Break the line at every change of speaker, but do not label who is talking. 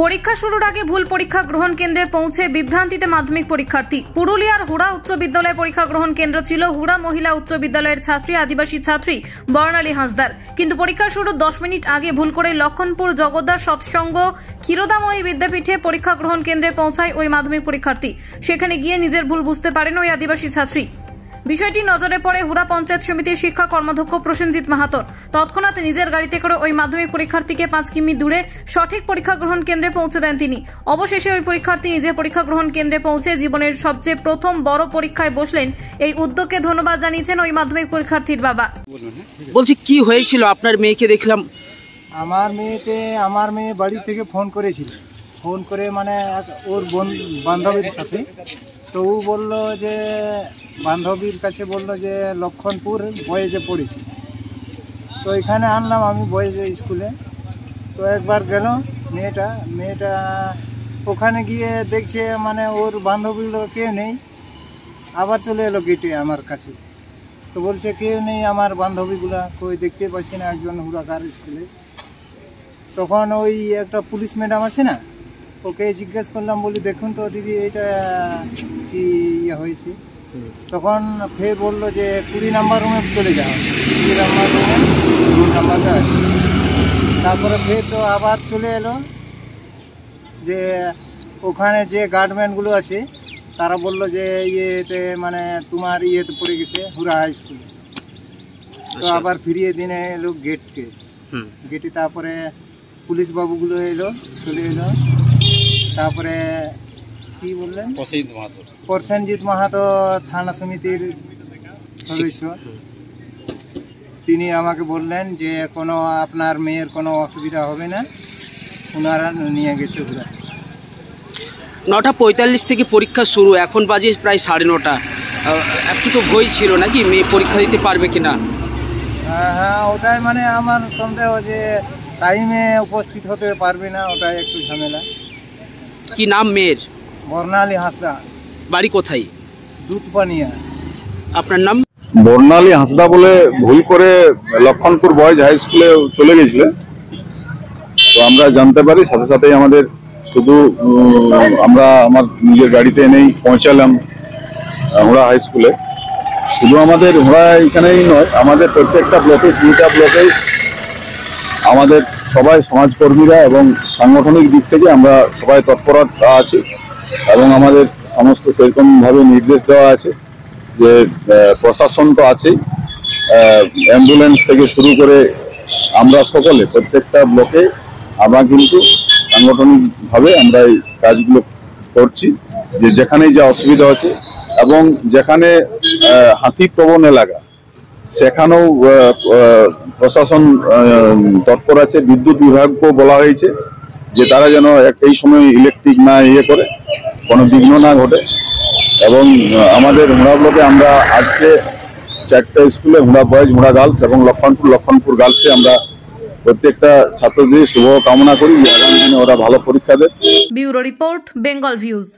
পরীক্ষা শুরুর আগে ভুল পরীক্ষা গ্রহণ কেন্দ্রে পৌঁছে বিভ্রান্তিতে মাধ্যমিক পরীক্ষার্থী। পুরুলিয়ার হুড়া উচ্চ বিদ্যালয়ে পরীক্ষা গ্রহণ কেন্দ্র ছিল হুড়া মহিলা উচ্চ বিদ্যালয়ের ছাত্রী আদিবাসী ছাত্রী বর্ণালী হাঁসদার। কিন্তু পরীক্ষা শুরুর 10 মিনিট আগে ভুল করে লক্ষণপুর জগদ্দার সৎসঙ্গ ক্ষীরোদাময়ী বিদ্যাপীঠে পরীক্ষা গ্রহণ কেন্দ্রে পৌঁছায় ওই মাধ্যমিক পরীক্ষার্থী। সেখানে গিয়ে নিজের ভুল বুঝতে পারেন ওই আদিবাসী ছাত্রী। বিষয়টি নজরে পড়ে হুড়া পঞ্চায়েত সমিতির শিক্ষা কর্মাধ্যক্ষ প্রসেনজিৎ মাহাতোর। তৎক্ষণাৎ নিজের গাড়িতে করে ওই মাধ্যমিক পরীক্ষার্থীকে 5 কিমি দূরে সঠিক পরীক্ষা গ্রহণ কেন্দ্রে পৌঁছে দেন তিনি। অবশেষে ওই পরীক্ষার্থী নিজে পরীক্ষা গ্রহণ কেন্দ্রে পৌঁছে জীবনের সবচেয়ে প্রথম বড় পরীক্ষায় বসলেন। এই উদ্যোগকে ধন্যবাদ জানিয়েছেন ওই মাধ্যমিক পরীক্ষার্থীর বাবা।
বলছি কি হয়েছিল আপনার মেয়েকে? দেখলাম
আমার মেয়ে বাড়ি থেকে ফোন করেছিল, ফোন করে মানে ওর বান্ধবীর সাথে। তো ও বললো যে বান্ধবীর কাছে বললো যে লক্ষণপুর বয়েজে পড়েছি। তো এখানে আনলাম আমি বয়েজে স্কুলে। তো একবার গেল মেয়েটা ওখানে গিয়ে দেখছে মানে ওর বান্ধবীগুলো কেউ নেই। আবার চলে এলো গেটে আমার কাছে। তো বলছে কেউ নেই আমার বান্ধবীগুলা, কই দেখতে পাচ্ছি না একজন হুড়াকার স্কুলে। তখন ওই একটা পুলিশ ম্যাডাম আছে না, ওকে জিজ্ঞেস করলাম, বলি দেখুন তো দিদি এটা কি ইয়ে হয়েছে। তখন ফের বললো যে 20 নম্বর রুমে চলে যাও, 20 নম্বর রুমে 2 নম্বরটা আছে। তারপরে ফের তো আবার চলে এলো যে ওখানে যে গার্ডম্যানগুলো আছে তারা বললো যে ইয়েতে মানে তোমার ইয়েতে পড়ে গেছে হুড়া হাই স্কুলে। তো আবার ফিরিয়ে দিনে এলো গেটে। তারপরে পুলিশ বাবুগুলো চলে এলো। তারপরে কি বললেন, প্রসেনজিৎ মাহাতো থানা সমিতির সদস্য, তিনি আমাকে বললেন যে কোনো আপনার মেয়ের কোনো অসুবিধা হবে না, ওনারা নিয়ে গেছে হুড়া।
9:45 থেকে পরীক্ষা শুরু, এখন বাজে প্রায় 9:30। একটু তো ভয় ছিল নাকি মেয়ে পরীক্ষা দিতে পারবে কিনা?
হ্যাঁ, ওটাই মানে আমার সন্দেহ যে টাইমে উপস্থিত হতে পারবে না, ওটাই একটু ঝামেলা।
কি নাম মেয়ের?
বর্ণালী হাঁসদা।
বাড়ি কোথায়?
দুধপানিয়া।
আপনার নাম?
বর্ণালী হাঁসদা বলে ভুল করে লক্ষণপুর বয়েজ হাই স্কুলে চলে গেছিল। তো আমরা জানতে পারি সাথে সাথেই আমাদের আমরা আমার নিজের গাড়িতে এনেই পৌঁছালাম হুড়া হাই স্কুলে। শুধু আমাদের হুড়া এখানেই নয়, আমাদের প্রত্যেকটা ব্লকে 2টা ব্লকেই আমাদের সবাই সমাজকর্মীরা এবং সাংগঠনিক দিক থেকে আমরা সবাই তৎপরতা আছি এবং আমাদের সমস্ত সেরকমভাবে নির্দেশ দেওয়া আছে যে প্রশাসন তো আছেই, অ্যাম্বুলেন্স থেকে শুরু করে আমরা সকলে প্রত্যেকটা ব্লকে আমরা কিন্তু সাংগঠনিকভাবে আমরা এই কাজগুলো করছি। যে যেখানেই যা অসুবিধা আছে এবং যেখানে হাতিপ্রবণ এলাকা সেখানেও প্রশাসন তৎপর আছে। বিদ্যুৎ বিভাগকেও বলা হয়েছে যে তারা যেন এই সময় ইলেকট্রিক না করে কোনো বিঘ্ন না ঘটে। এবং আমাদের হুড়া ব্লকে আমরা আজকে 4টা স্কুলে হুড়া বয়েজ, হুড়া গার্লস এবং লক্ষণপুর গার্লসে আমরা প্রত্যেকটা ছাত্রদের শুভ কামনা করি যে আগামী দিনে ওরা ভালো পরীক্ষা দেয়।
Bureau report, Bengal views.